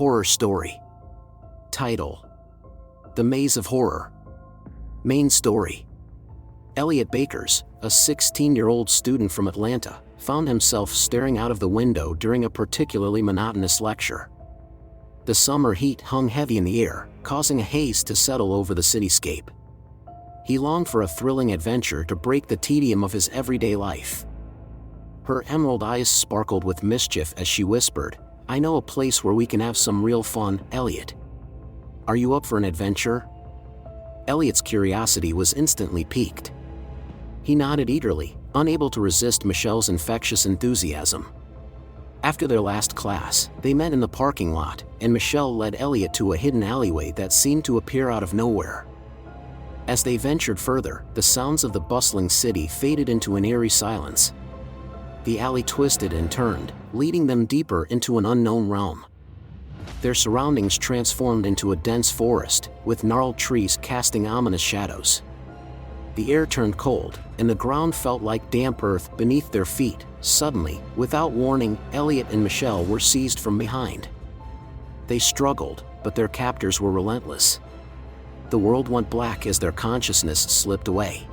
Horror Story. Title: The Maze of Horror. Main story: Elliot Bakers, a 16-year-old student from Atlanta, found himself staring out of the window during a particularly monotonous lecture. The summer heat hung heavy in the air, causing a haze to settle over the cityscape. He longed for a thrilling adventure to break the tedium of his everyday life. Her emerald eyes sparkled with mischief as she whispered, "I know a place where we can have some real fun, Elliot. Are you up for an adventure?" Elliot's curiosity was instantly piqued. He nodded eagerly, unable to resist Michelle's infectious enthusiasm. After their last class, they met in the parking lot, and Michelle led Elliot to a hidden alleyway that seemed to appear out of nowhere. As they ventured further, the sounds of the bustling city faded into an eerie silence. The alley twisted and turned, leading them deeper into an unknown realm. Their surroundings transformed into a dense forest, with gnarled trees casting ominous shadows. The air turned cold, and the ground felt like damp earth beneath their feet. Suddenly, without warning, Elliot and Michelle were seized from behind. They struggled, but their captors were relentless. The world went black as their consciousness slipped away.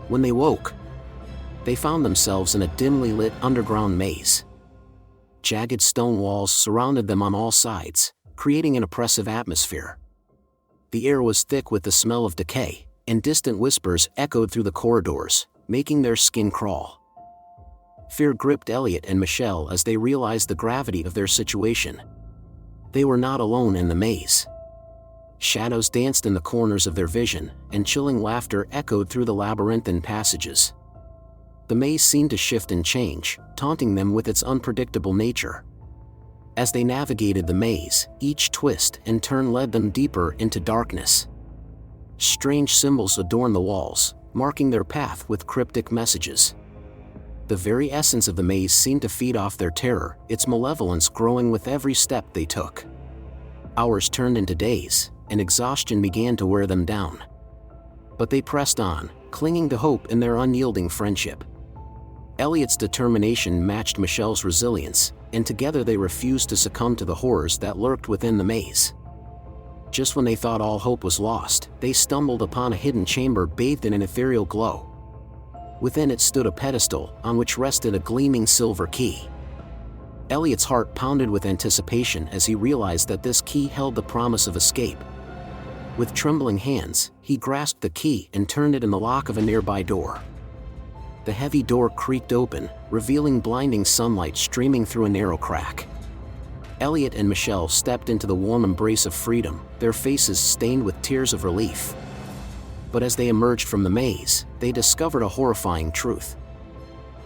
When they woke, they found themselves in a dimly lit underground maze. Jagged stone walls surrounded them on all sides, creating an oppressive atmosphere. The air was thick with the smell of decay, and distant whispers echoed through the corridors, making their skin crawl. Fear gripped Elliot and Michelle as they realized the gravity of their situation. They were not alone in the maze. Shadows danced in the corners of their vision, and chilling laughter echoed through the labyrinthine passages. The maze seemed to shift and change, taunting them with its unpredictable nature. As they navigated the maze, each twist and turn led them deeper into darkness. Strange symbols adorned the walls, marking their path with cryptic messages. The very essence of the maze seemed to feed off their terror, its malevolence growing with every step they took. Hours turned into days, and exhaustion began to wear them down. But they pressed on, clinging to hope in their unyielding friendship. Elliot's determination matched Michelle's resilience, and together they refused to succumb to the horrors that lurked within the maze. Just when they thought all hope was lost, they stumbled upon a hidden chamber bathed in an ethereal glow. Within it stood a pedestal, on which rested a gleaming silver key. Elliot's heart pounded with anticipation as he realized that this key held the promise of escape. With trembling hands, he grasped the key and turned it in the lock of a nearby door. The heavy door creaked open, revealing blinding sunlight streaming through a narrow crack. Elliot and Michelle stepped into the warm embrace of freedom, their faces stained with tears of relief. But as they emerged from the maze, they discovered a horrifying truth.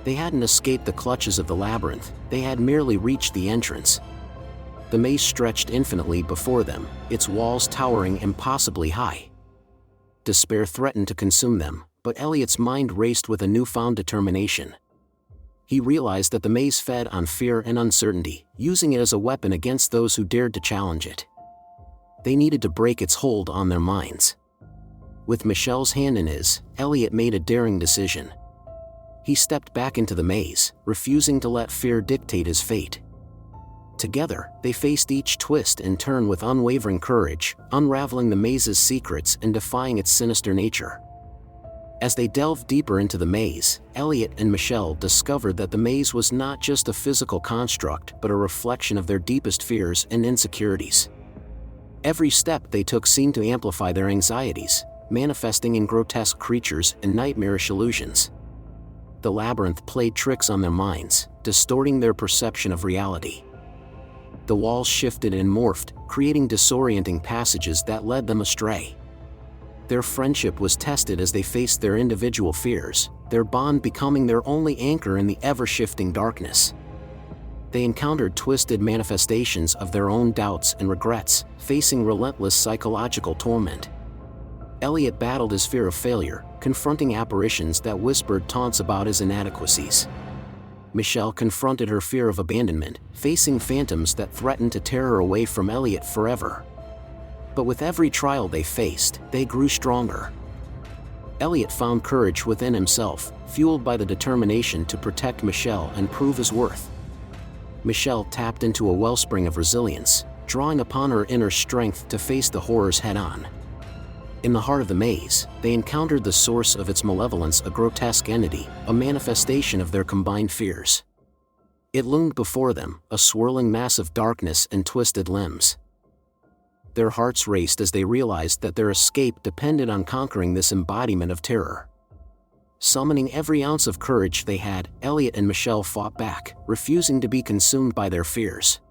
They hadn't escaped the clutches of the labyrinth, they had merely reached the entrance. The maze stretched infinitely before them, its walls towering impossibly high. Despair threatened to consume them, but Elliot's mind raced with a newfound determination. He realized that the maze fed on fear and uncertainty, using it as a weapon against those who dared to challenge it. They needed to break its hold on their minds. With Michelle's hand in his, Elliot made a daring decision. He stepped back into the maze, refusing to let fear dictate his fate. Together, they faced each twist and turn with unwavering courage, unraveling the maze's secrets and defying its sinister nature. As they delved deeper into the maze, Elliot and Michelle discovered that the maze was not just a physical construct but a reflection of their deepest fears and insecurities. Every step they took seemed to amplify their anxieties, manifesting in grotesque creatures and nightmarish illusions. The labyrinth played tricks on their minds, distorting their perception of reality. The walls shifted and morphed, creating disorienting passages that led them astray. Their friendship was tested as they faced their individual fears, their bond becoming their only anchor in the ever-shifting darkness. They encountered twisted manifestations of their own doubts and regrets, facing relentless psychological torment. Elliot battled his fear of failure, confronting apparitions that whispered taunts about his inadequacies. Michelle confronted her fear of abandonment, facing phantoms that threatened to tear her away from Elliot forever. But with every trial they faced, they grew stronger. Elliot found courage within himself, fueled by the determination to protect Michelle and prove his worth. Michelle tapped into a wellspring of resilience, drawing upon her inner strength to face the horrors head-on. In the heart of the maze, they encountered the source of its malevolence, a grotesque entity, a manifestation of their combined fears. It loomed before them, a swirling mass of darkness and twisted limbs. Their hearts raced as they realized that their escape depended on conquering this embodiment of terror. Summoning every ounce of courage they had, Elliot and Michelle fought back, refusing to be consumed by their fears.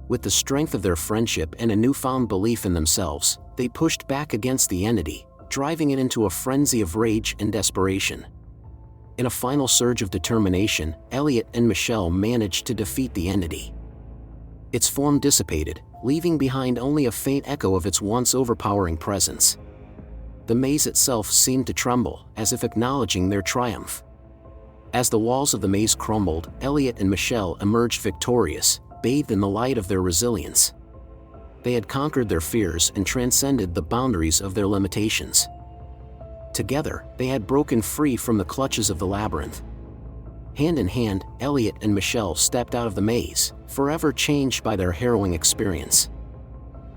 With the strength of their friendship and a newfound belief in themselves, they pushed back against the entity, driving it into a frenzy of rage and desperation. In a final surge of determination, Elliot and Michelle managed to defeat the entity. Its form dissipated, leaving behind only a faint echo of its once overpowering presence. The maze itself seemed to tremble, as if acknowledging their triumph. As the walls of the maze crumbled, Elliot and Michelle emerged victorious, bathed in the light of their resilience. They had conquered their fears and transcended the boundaries of their limitations. Together, they had broken free from the clutches of the labyrinth. Hand in hand, Elliot and Michelle stepped out of the maze, forever changed by their harrowing experience.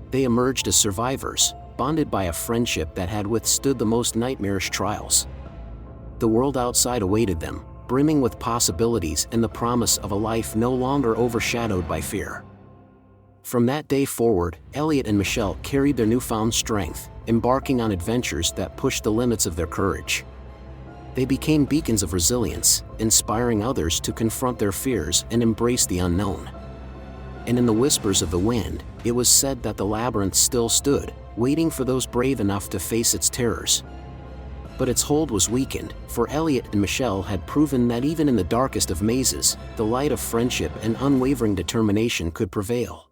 They emerged as survivors, bonded by a friendship that had withstood the most nightmarish trials. The world outside awaited them, brimming with possibilities and the promise of a life no longer overshadowed by fear. From that day forward, Elliot and Michelle carried their newfound strength, embarking on adventures that pushed the limits of their courage. They became beacons of resilience, inspiring others to confront their fears and embrace the unknown. And in the whispers of the wind, it was said that the labyrinth still stood, waiting for those brave enough to face its terrors. But its hold was weakened, for Elliot and Michelle had proven that even in the darkest of mazes, the light of friendship and unwavering determination could prevail.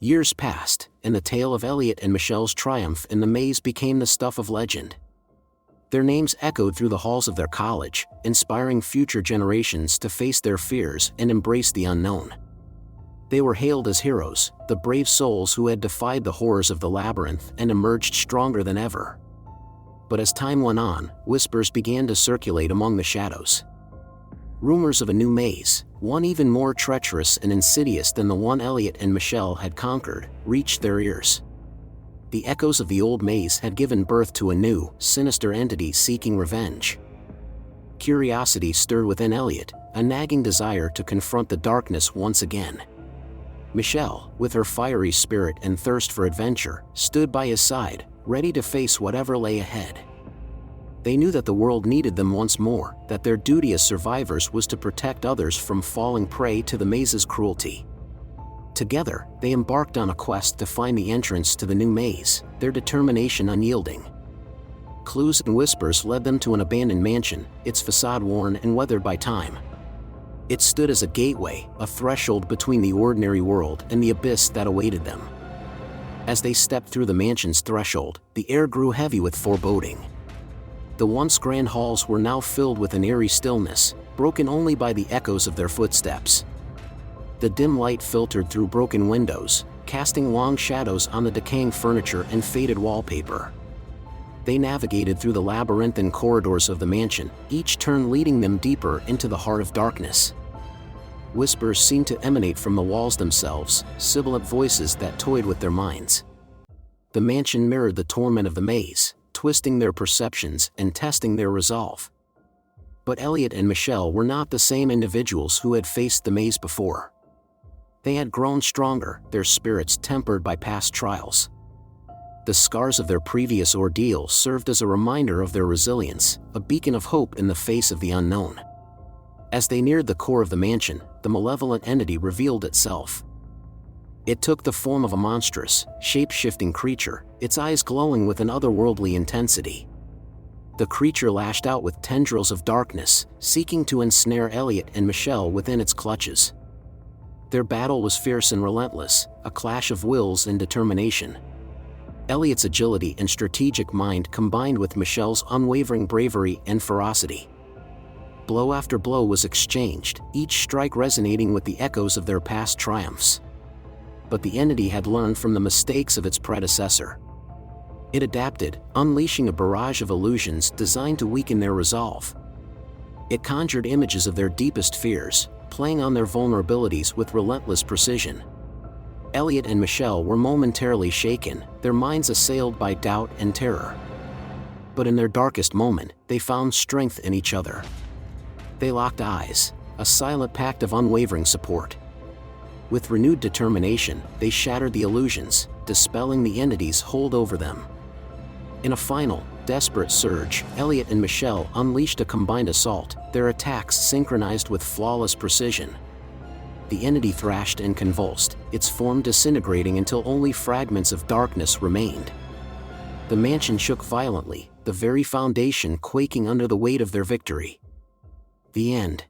Years passed, and the tale of Elliot and Michelle's triumph in the maze became the stuff of legend. Their names echoed through the halls of their college, inspiring future generations to face their fears and embrace the unknown. They were hailed as heroes, the brave souls who had defied the horrors of the labyrinth and emerged stronger than ever. But as time went on, whispers began to circulate among the shadows. Rumors of a new maze, one even more treacherous and insidious than the one Elliot and Michelle had conquered, reached their ears. The echoes of the old maze had given birth to a new, sinister entity seeking revenge. Curiosity stirred within Elliot, a nagging desire to confront the darkness once again. Michelle, with her fiery spirit and thirst for adventure, stood by his side, ready to face whatever lay ahead. They knew that the world needed them once more, that their duty as survivors was to protect others from falling prey to the maze's cruelty. Together, they embarked on a quest to find the entrance to the new maze, their determination unyielding. Clues and whispers led them to an abandoned mansion, its facade worn and weathered by time. It stood as a gateway, a threshold between the ordinary world and the abyss that awaited them. As they stepped through the mansion's threshold, the air grew heavy with foreboding. The once grand halls were now filled with an eerie stillness, broken only by the echoes of their footsteps. The dim light filtered through broken windows, casting long shadows on the decaying furniture and faded wallpaper. They navigated through the labyrinthine corridors of the mansion, each turn leading them deeper into the heart of darkness. Whispers seemed to emanate from the walls themselves, sibilant voices that toyed with their minds. The mansion mirrored the torment of the maze, twisting their perceptions and testing their resolve. But Elliot and Michelle were not the same individuals who had faced the maze before. They had grown stronger, their spirits tempered by past trials. The scars of their previous ordeal served as a reminder of their resilience, a beacon of hope in the face of the unknown. As they neared the core of the mansion, the malevolent entity revealed itself. It took the form of a monstrous, shape-shifting creature, its eyes glowing with an otherworldly intensity. The creature lashed out with tendrils of darkness, seeking to ensnare Elliot and Michelle within its clutches. Their battle was fierce and relentless, a clash of wills and determination. Elliot's agility and strategic mind combined with Michelle's unwavering bravery and ferocity. Blow after blow was exchanged, each strike resonating with the echoes of their past triumphs. But the entity had learned from the mistakes of its predecessor. It adapted, unleashing a barrage of illusions designed to weaken their resolve. It conjured images of their deepest fears, playing on their vulnerabilities with relentless precision. Elliot and Michelle were momentarily shaken, their minds assailed by doubt and terror. But in their darkest moment, they found strength in each other. They locked eyes, a silent pact of unwavering support. With renewed determination, they shattered the illusions, dispelling the entity's hold over them. In a final, desperate surge, Elliot and Michelle unleashed a combined assault, their attacks synchronized with flawless precision. The entity thrashed and convulsed, its form disintegrating until only fragments of darkness remained. The mansion shook violently, the very foundation quaking under the weight of their victory. The end.